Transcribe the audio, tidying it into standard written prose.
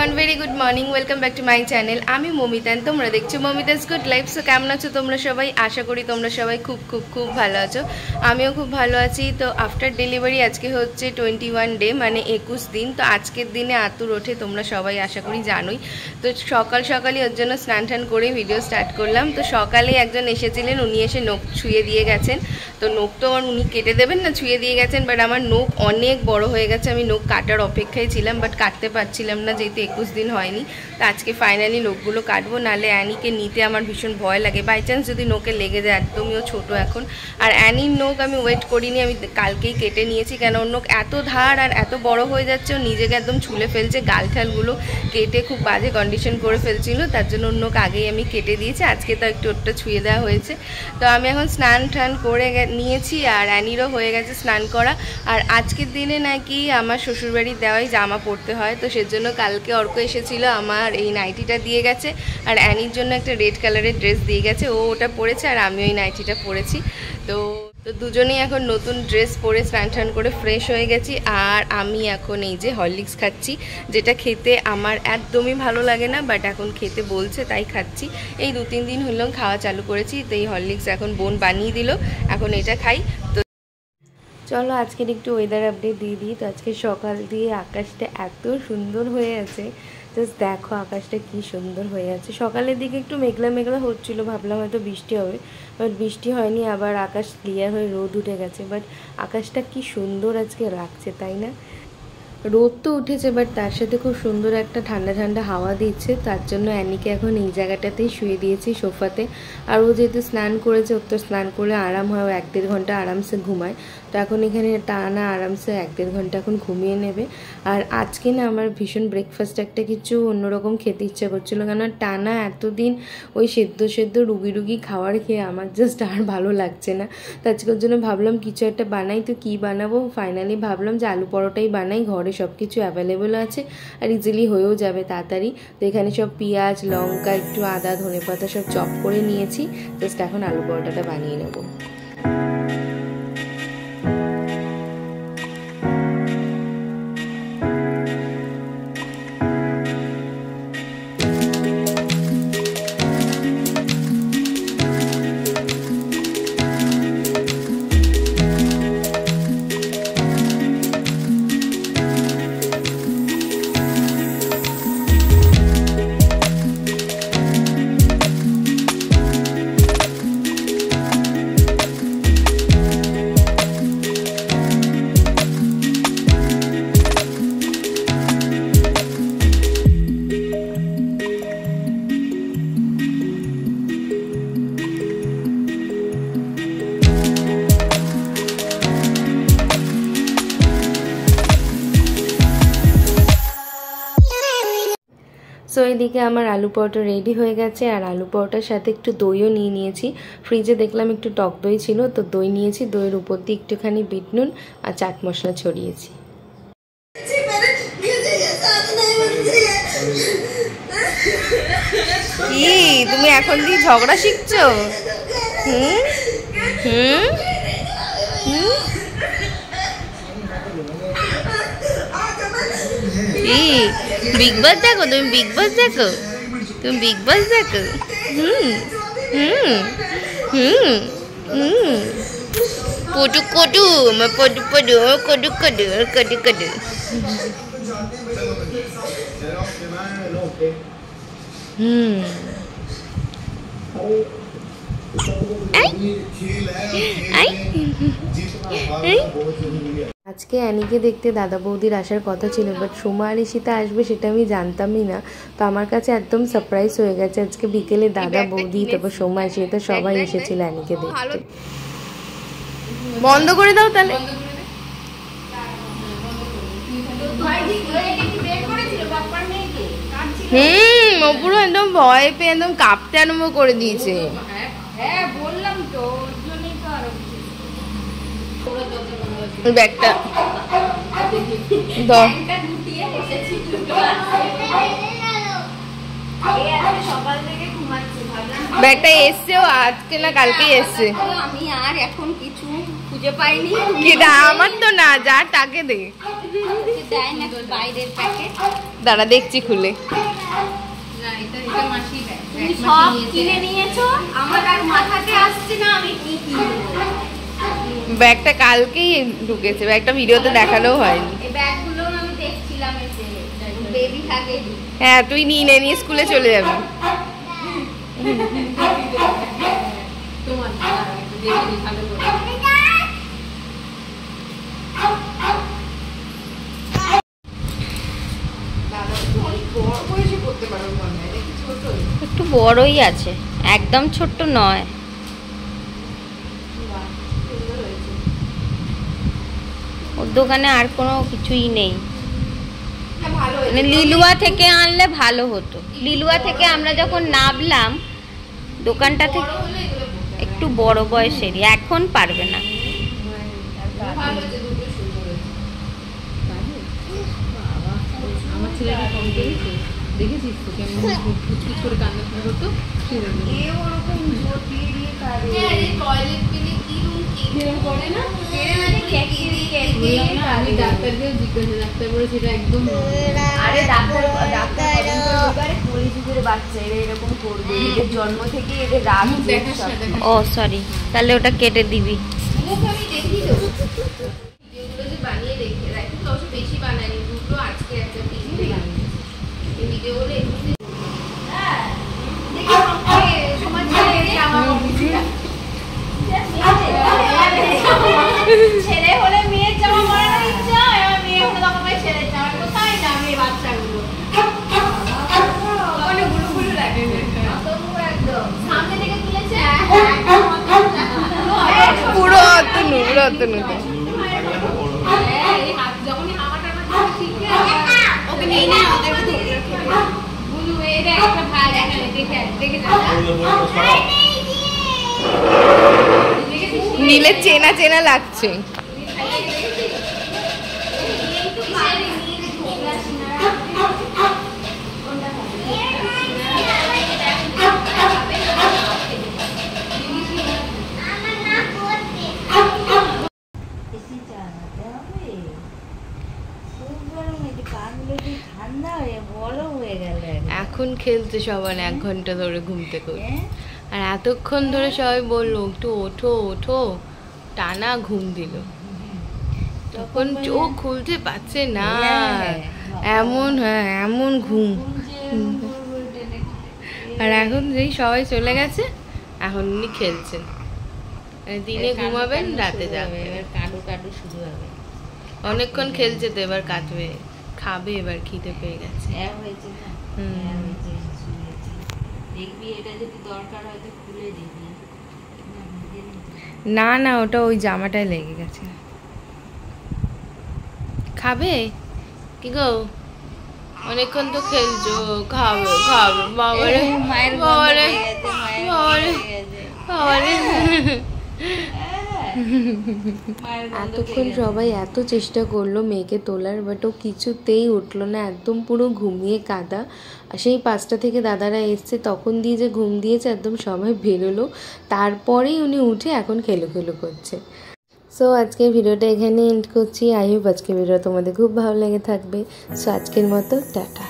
Everyone very good morning welcome back to my channel आमी ममिता तोमरा देखছো ममितास good life. सो केमन आছো তোমরা সবাই? आशा करी তোমরা সবাই खूब खूब खूब ভালো আছো, আমিও খুব ভালো আছি। তো आफ्टर डेलिवरी আজকে হচ্ছে 21 ডে মানে 21 দিন। তো আজকের দিনে আতুর ওঠে তোমরা সবাই আশা করি জানোই। তো সকাল সকালই ওর জন্য স্নান টান করে ভিডিও স্টার্ট করলাম। তো সকালে একজন এসেছিলেন, উনি এসে নখ ছুঁয়ে দিয়ে গেছেন। তো নখ তো আমার উনি কেটে দেবেন না, ছুঁয়ে দিয়ে গেছেন। বাট আমার নখ অনেক বড় হয়ে গেছে, আমি নখ কাটার অপেক্ষায় ছিলাম বাট কাটতে পারছিলাম না যেহেতু 21 দিন হয়নি। তো আজকে ফাইনালি নখগুলো কাটবো, নাহলে অ্যানিকে নিতে আমার ভীষণ ভয় লাগে, বাই চান্স যদি নখে লেগে যায়। একদমই ও ছোটো এখন। আর অ্যানির নখ আমি ওয়েট করিনি, আমি কালকেই কেটে নিয়েছি, কেন ওর নখ এত ধার আর এত বড় হয়ে যাচ্ছে, ও নিজেকে একদম ছুলে ফেলছে, গাল ঠালগুলো কেটে খুব বাজে কন্ডিশন করে ফেলছিল, তার জন্য ওর নখ আগেই আমি কেটে দিয়েছি। আজকে তো একটু ওটা ছুঁয়ে দেওয়া হয়েছে। তো আমি এখন স্নান টান করে নিয়েছি আর অ্যানিরও হয়ে গেছে স্নান করা। আর আজকের দিনে নাকি আমার শ্বশুরবাড়ির দেওয়াই জামা পরতে হয়, তো সেজন্য কালকে অর্ক এসেছিলো, আমার এই নাইটিটা দিয়ে গেছে আর অ্যানির জন্য একটা রেড কালারের ড্রেস দিয়ে গেছে, ও ওটা পরেছে আর আমি ওই নাইটিটা পরেছি। তো দুজনেই এখন নতুন ড্রেস পরে স্নান টান করে ফ্রেশ হয়ে গেছি। আর আমি এখন এই যে হরলিক্স খাচ্ছি, যেটা খেতে আমার একদমই ভালো লাগে না, বাট এখন খেতে বলছে তাই খাচ্ছি। এই 2-3 দিন হলো খাওয়া চালু করেছি, তো এই হরলিক্স এখন বোন বানিয়ে দিল, এখন এটা খাই। তো চলো আজকের একটু ওয়েদার আপডেট দিয়ে দিই। তো আজকে সকাল দিয়ে আকাশটা এত সুন্দর হয়ে আছে, জাস্ট দেখো আকাশটা কি সুন্দর হয়ে আছে। সকালের দিকে একটু মেঘলা মেঘলা হচ্ছিল, ভাবলাম হয়তো বৃষ্টি হবে, বাট বৃষ্টি হয়নি, আবার আকাশ ক্লিয়ার হয়ে রোদ উঠে গেছে। বাট আকাশটা কি সুন্দর আজকে লাগছে, তাই না? রোদ তো উঠেছে বাট তার সাথে খুব সুন্দর একটা ঠান্ডা ঠান্ডা হাওয়া দিচ্ছে, তার জন্য অ্যানিকে এখন এই জায়গাটাতেই শুয়ে দিয়েছি সোফাতে। আর ও যেহেতু স্নান করেছে, ওর তো স্নান করলে আরাম হয়, ও 1-1.5 ঘন্টা আরামসে ঘুমায়। তো এখন এখানে টানা আরামসে 1-1.5 ঘন্টা এখন ঘুমিয়ে নেবে। আর আজকে না আমার ভীষণ ব্রেকফাস্ট একটা কিছু অন্যরকম খেতে ইচ্ছা করছিলো, কেন টানা এতদিন ওই সেদ্ধ রুগী খাবার খেয়ে আমার জাস্ট আর ভালো লাগছে না। তো আজকের জন্য ভাবলাম কিছু একটা বানাই। তো কী বানাবো, ফাইনালি ভাবলাম যে আলু পরোটাই বানাই, ঘরে সব কিছু অ্যাভেলেবেল আছে আর ইজিলি হয়েও যাবে তাড়াতাড়ি। তো এখানে সব পেঁয়াজ লঙ্কা একটু আদা ধনেপাতা সব চপ করে নিয়েছি, জাস্ট এখন আলু পরোটাটা বানিয়ে নেবো। সো এদিকে আমার আলু পরোটা রেডি হয়ে গেছে, আর আলু পরোটার সাথে একটু দইও নিয়ে নিয়েছি। ফ্রিজে দেখলাম একটু টক দই ছিল, তো দই নিয়েছি, দইয়ের উপর দিয়ে একটুখানি বিট নুন আর চাট মশলা ছড়িয়েছি। কি তুমি এখন দিয়ে ঝগড়া শিখছো? হুম হুম হুম বিগ বস দেখো তুমি? বিগ বস দেখো তুমি? বিগ বস দেখো? হুম হুম হুম হুম পটু কটু পটু পটু কটু কটু কটু কটু। হুম আজকে অ্যানিকে দেখতে দাদা বৌদির আসার কথা ছিল, বাট সোমা আর ঈশিতা আসবে সেটা আমি জানতামই না। তো আমার কাছে একদম সারপ্রাইজ হয়ে গেছে, আজকে বিকেলে দাদা বৌদি তারপর সোমা ঈশিতা সবাই এসেছিল অ্যানিকে দেখতে। বন্ধ করে দাও তাহলে। ও পুরো একদম ভয় পেয়ে একদম কাঁপতে আরম্ভ করে দিয়েছে। হ্যাঁ বললাম তো, ব্যাগটা ব্যাগটা এসছেও আজকে না কালকেই এসছে। আমি আর এখন কিছু খুঁজে পাইনি। কেডা? আমার তো না, যা টাকে দে। দেয় না বাইরের প্যাকেট। দাঁড়া দেখছি খুলে। না এটা মাসি দেয়। তুমি সব কিনে নিয়েছো, আমার আর মাথাতে আসছে না আমি কি কিনবো। ব্যাগটা কালকেই ঢুকেছে, ব্যাগটা ভিডিওতে দেখানোও হয়নি। এই ব্যাগগুলো আমি দেখছিলাম এসে বেবি থাকে। হ্যাঁ তুই নিয়ে নিয়ে স্কুলে চলে যাবি। তোমার দেখি ভালো করে। একটু বড়ই আছে, একদম ছোট্ট নয়। ওর দোকানে আর কোনো কিছুই নেই, মানে লিলুয়া থেকে আনলে ভালো হতো। লিলুয়া থেকে আমরা যখন নামলাম দোকানটা থেকে একটু বড় বয়সেরই, এখন পারবে না। আমার ছেলেটা কম করেছে, দেখেছিস তো কেমন কুচকুচ করে কান্না করতো। আমি ডাক্তারকে জিজ্ঞাসা, ডাক্তার বলেছে এটা একদম। আরে ডাক্তার পুলিশের বাচ্চা এরা এরকম করবে, এদের জন্ম থেকে এদের রাগ। ও সরি, তাহলে ওটা কেটে দিবি। আমি দেখি তো ভিডিওগুলো যে বানিয়ে রেখে রাখি, তো অবশ্য বেশি বানাইনি, দুটো আজকে একটা পিস বানিয়েছি। এই ভিডিওগুলো এমনি ছেলে হলে মেয়ের জামা পরানোর ইচ্ছা, এবার মেয়ে হলে তখন ছেলের জামা। কোথায় যাবে বাচ্চাগুলো? সামনে থেকে তুলেছে পুরো অতনু যখনই হাওয়াটা শিখে ওকে নিয়ে না ওদের বুলু এটা একটা ভাই এখানে দেখে নীলে চেনা চেনা লাগছে। এখন খেলছে সবাই 1 ঘন্টা ধরে ঘুম থেকে, আর এতক্ষণ ধরে সবাই বললো একটু ওঠো ওঠো, টানা ঘুম দিল। তখন চোখ খুলতে পারছে না, এমন ঘুম। আর এখন যেই সবাই চলে গেছে, এখন উনি খেলছেন। দিনে ঘুমাবেন, রাতে যাবে, এবার কাডু কাডু শুরু হবে। অনেকক্ষণ খেলছে তো, এবার কাটবে, খাবে, এবার খিদে পেয়ে গেছে। দেখবি এটা যদি দরকার হয় তো খুলে দিবি। না না, ওটা ওই জামাটায় লেগে গেছে। খাবে কি গো? অনেকক্ষণ তো খেলছো, খাবে বাবারে বাবারে বাবারে বাবারে। এতক্ষণ সবাই এত চেষ্টা করলো মেয়েকে তোলার, বাট ও কিছুতেই উঠলো না, একদম পুরো ঘুমিয়ে কাদা। সেই 5টা থেকে দাদারা এসছে, তখন দিয়ে যে ঘুম দিয়েছে, একদম সবাই বেরোলো, তারপরেই উনি উঠে এখন খেলো করছে। সো আজকের ভিডিওটা এখানে এন্ড করছি। আই হোপ আজকের ভিডিও তোমাদের খুব ভালো লেগে থাকবে। সো আজকের মতো টাটা।